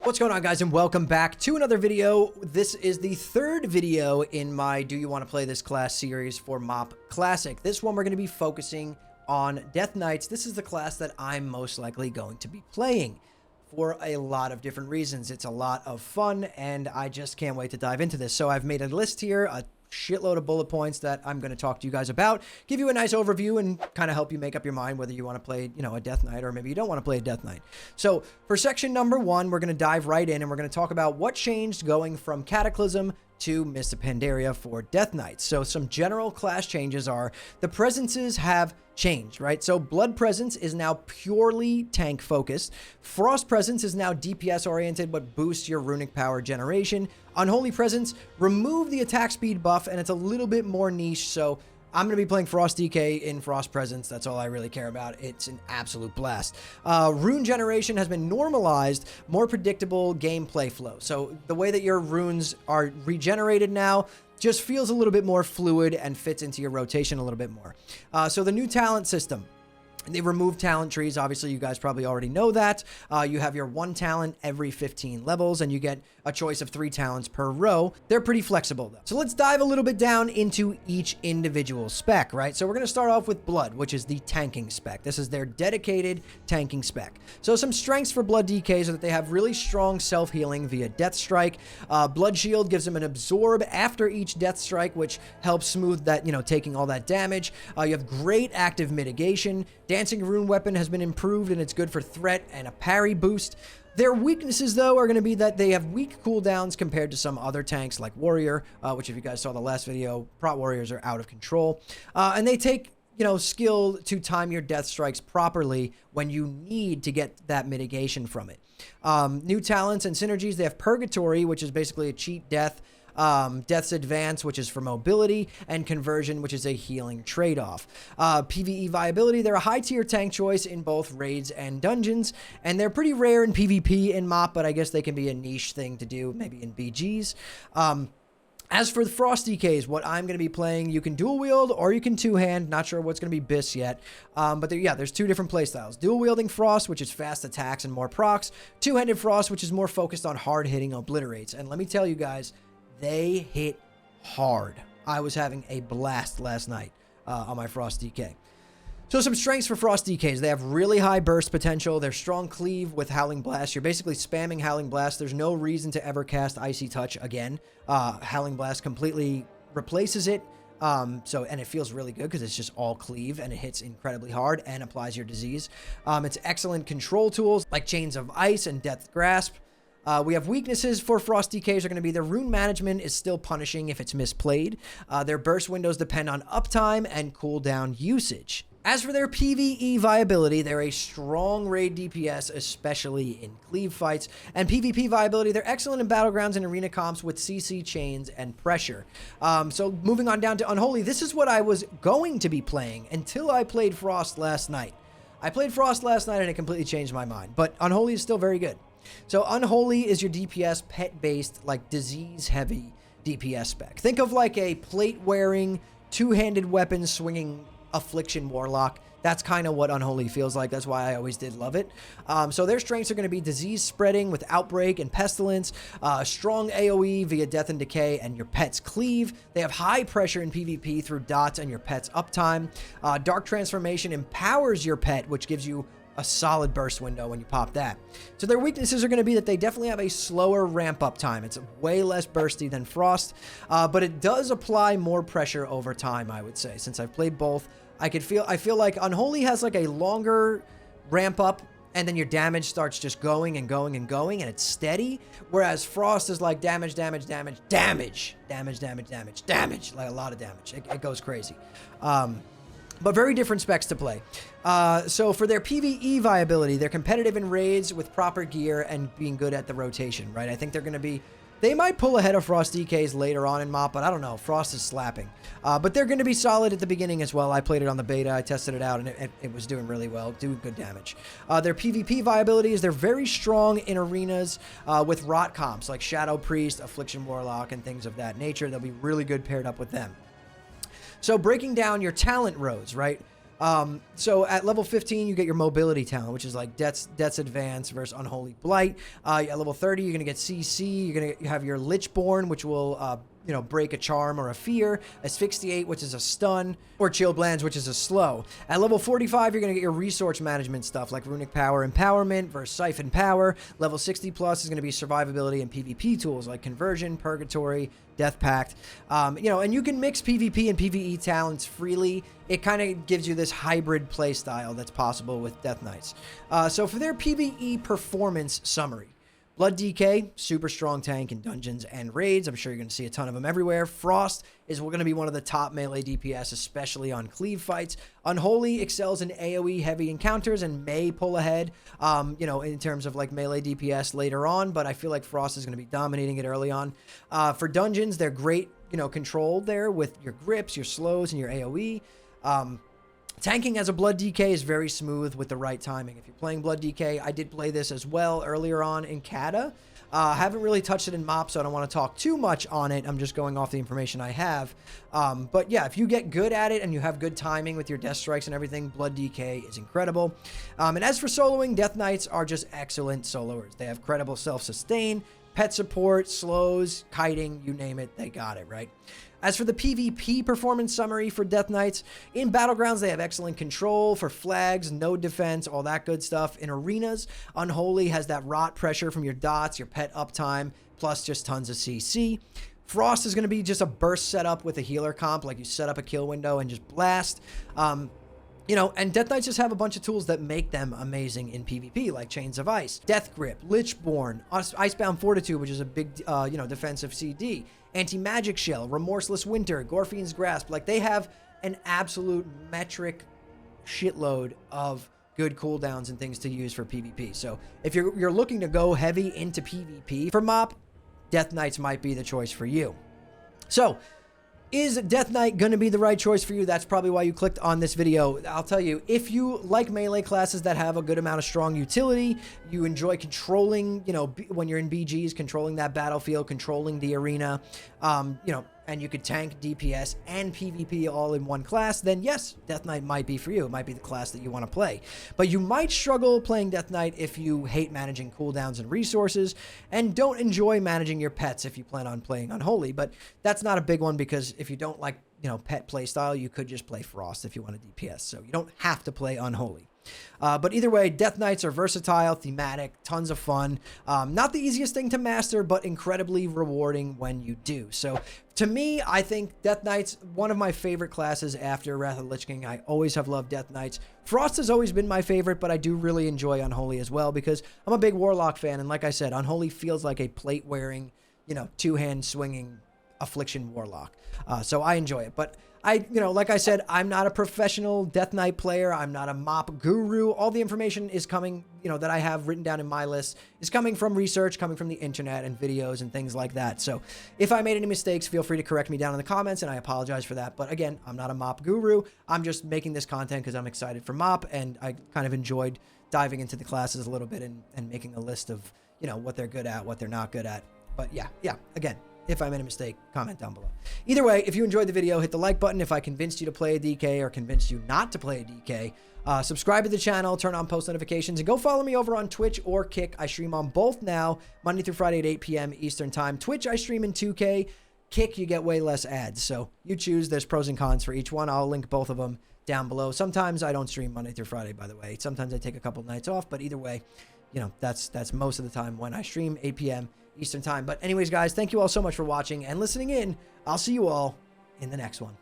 What's going on, guys, and welcome back to another video. This is the third video in my Do You Want to Play This Class series for MOP Classic. This one we're going to be focusing on Death Knights. This is the class that I'm most likely going to be playing for a lot of different reasons. It's a lot of fun, and I just can't wait to dive into this. So I've made a list here, a shitload of bullet points that I'm going to talk to you guys about, give you a nice overview, and kind of help you make up your mind whether you want to play, a Death Knight, or maybe you don't want to play a Death Knight. So for section number 1, we're going to dive right in, and we're going to talk about what changed going from Cataclysm to Mist of Pandaria for Death Knights. So some general class changes are the presences have changed, right? So Blood Presence is now purely tank focused. Frost Presence is now DPS oriented but boosts your runic power generation. Unholy Presence remove the attack speed buff, and it's a little bit more niche, so I'm going to be playing Frost DK in Frost Presence. That's all I really care about. It's an absolute blast. Rune generation has been normalized, more predictable gameplay flow. So the way that your runes are regenerated now just feels a little bit more fluid and fits into your rotation a little bit more. So the new talent system. They removed talent trees. Obviously, you guys probably already know that. You have your 1 talent every 15 levels, and you get a choice of 3 talents per row. They're pretty flexible, though. So let's dive a little bit down into each individual spec, right? So we're going to start off with Blood, which is the tanking spec. This is their dedicated tanking spec. So some strengths for Blood DKs are that they have really strong self-healing via Death Strike. Blood Shield gives them an absorb after each Death Strike, which helps smooth that, taking all that damage. You have great active mitigation. Dancing Rune Weapon has been improved, and it's good for threat and a parry boost. Their weaknesses, though, are going to be that they have weak cooldowns compared to some other tanks like Warrior, which if you guys saw the last video, Prot Warriors are out of control. And they take, skill to time your death strikes properly when you need to get that mitigation from it. New talents and synergies, they have Purgatory, which is basically a cheat death. Death's Advance, which is for mobility, and Conversion, which is a healing trade-off. PvE viability, they're a high-tier tank choice in both raids and dungeons, and they're pretty rare in PvP in MOP, but I guess they can be a niche thing to do, maybe in BGs. As for the Frost DKs, what I'm going to be playing, you can dual wield or you can two-hand. Not sure what's going to be BIS yet. But there's 2 different playstyles. Dual wielding Frost, which is fast attacks and more procs. Two-handed Frost, which is more focused on hard-hitting obliterates. And let me tell you guys, they hit hard. I was having a blast last night on my Frost DK. So some strengths for Frost DKs. They have really high burst potential. They're strong cleave with Howling Blast. You're basically spamming Howling Blast. There's no reason to ever cast Icy Touch again. Howling Blast completely replaces it. And it feels really good because it's just all cleave and it hits incredibly hard and applies your disease. It's excellent control tools like Chains of Ice and Death Grasp. We have weaknesses for Frost DKs are going to be their rune management is still punishing if it's misplayed. Their burst windows depend on uptime and cooldown usage. As for their PvE viability, they're a strong raid DPS, especially in cleave fights. And PvP viability, they're excellent in battlegrounds and arena comps with CC chains and pressure. So moving on down to Unholy, this is what I was going to be playing until I played Frost last night. I played Frost last night and it completely changed my mind, but Unholy is still very good. So Unholy is your DPS pet-based, like disease-heavy DPS spec. Think of like a plate-wearing, two-handed weapon swinging Affliction Warlock. That's kind of what Unholy feels like. That's why I always did love it. So their strengths are going to be disease spreading with Outbreak and Pestilence, strong AoE via Death and Decay, and your pet's cleave. They have high pressure in PvP through dots and your pet's uptime. Dark Transformation empowers your pet, which gives you a solid burst window when you pop that. So their weaknesses are going to be that they definitely have a slower ramp up time. It's way less bursty than Frost, but it does apply more pressure over time, I would say. Since I've played both, I feel like Unholy has like a longer ramp up, and then your damage starts just going and going and going, and it's steady. Whereas Frost is like damage, damage, damage, damage, damage, damage, damage, damage, like a lot of damage. It goes crazy. But very different specs to play. So for their PvE viability, they're competitive in raids with proper gear and being good at the rotation, right? I think they're going to be... They might pull ahead of Frost DKs later on in MOP, but I don't know. Frost is slapping. But they're going to be solid at the beginning as well. I played it on the beta. I tested it out, and it was doing really well, doing good damage. Their PvP viability is they're very strong in arenas with rot comps like Shadow Priest, Affliction Warlock, and things of that nature. They'll be really good paired up with them. So breaking down your talent rows, right? So at level 15, you get your mobility talent, which is like Death's Advance versus Unholy Blight. At level 30, you're going to get CC. You're going to have your Lichborn, which will, break a charm or a fear. Asphyxiate, which is a stun, or Chill Blands, which is a slow. At level 45, you're going to get your resource management stuff like Runic Power Empowerment versus Siphon Power. Level 60 plus is going to be survivability and PvP tools like Conversion, Purgatory, Death Pact. And you can mix PvP and PvE talents freely. It kind of gives you this hybrid play style that's possible with Death Knights. So for their PvE performance summary, Blood DK, super strong tank in dungeons and raids. I'm sure you're going to see a ton of them everywhere. Frost is going to be one of the top melee DPS, especially on cleave fights. Unholy excels in AoE heavy encounters and may pull ahead, in terms of like melee DPS later on, but I feel like Frost is going to be dominating it early on. For dungeons, they're great, control there with your grips, your slows, and your AoE. Tanking as a Blood DK is very smooth with the right timing. If you're playing Blood DK, I did play this as well earlier on in Kata. Haven't really touched it in MOP, so I don't want to talk too much on it. I'm just going off the information I have. But yeah, if you get good at it and you have good timing with your death strikes and everything, Blood DK is incredible. And as for soloing, Death Knights are just excellent soloers. They have credible self-sustain, pet support, slows, kiting, you name it, they got it, right? As for the PvP performance summary for Death Knights, in Battlegrounds, they have excellent control for flags, node defense, all that good stuff. In arenas, Unholy has that rot pressure from your dots, your pet uptime, plus just tons of CC. Frost is going to be just a burst setup with a healer comp, like you set up a kill window and just blast. And Death Knights just have a bunch of tools that make them amazing in PvP, like Chains of Ice, Death Grip, Lichborn, Icebound Fortitude, which is a big, defensive CD, Anti-Magic Shell, Remorseless Winter, Gorfine's Grasp. Like, they have an absolute metric shitload of good cooldowns and things to use for PvP. So if you're looking to go heavy into PvP for MOP, Death Knights might be the choice for you. So, is Death Knight going to be the right choice for you? That's probably why you clicked on this video. I'll tell you, if you like melee classes that have a good amount of strong utility, you enjoy controlling, when you're in BGs, controlling that battlefield, controlling the arena, and you could tank, DPS, and PvP all in one class, then yes, Death Knight might be for you. It might be the class that you want to play. But you might struggle playing Death Knight if you hate managing cooldowns and resources, and don't enjoy managing your pets if you plan on playing Unholy. But that's not a big one, because if you don't like, pet playstyle, you could just play Frost if you want a DPS. So you don't have to play Unholy. But either way, Death Knights are versatile, thematic, tons of fun. Not the easiest thing to master, but incredibly rewarding when you do. So to me, I think Death Knights, one of my favorite classes after Wrath of the Lich King. I always have loved Death Knights. Frost has always been my favorite, but I do really enjoy Unholy as well, because I'm a big Warlock fan. And like I said, Unholy feels like a plate-wearing, two-hand swinging Affliction Warlock. So I enjoy it. But like I said, I'm not a professional Death Knight player. I'm not a MOP guru. All the information is coming, that I have written down in my list is coming from research, coming from the internet and videos and things like that. So if I made any mistakes, feel free to correct me down in the comments, and I apologize for that. But again, I'm not a MOP guru. I'm just making this content because I'm excited for MOP, and I kind of enjoyed diving into the classes a little bit and making a list of, what they're good at, what they're not good at. But yeah, again, if I made a mistake, comment down below. Either way, if you enjoyed the video, hit the like button. If I convinced you to play a DK or convinced you not to play a DK, subscribe to the channel, turn on post notifications, and go follow me over on Twitch or Kick. I stream on both now, Monday through Friday at 8 p.m. Eastern Time. Twitch, I stream in 2K. Kick, you get way less ads. So you choose. There's pros and cons for each one. I'll link both of them down below. Sometimes I don't stream Monday through Friday, by the way. Sometimes I take a couple nights off, but either way, that's most of the time when I stream, 8 p.m. Eastern Time. But anyways, guys, thank you all so much for watching and listening in. I'll see you all in the next one.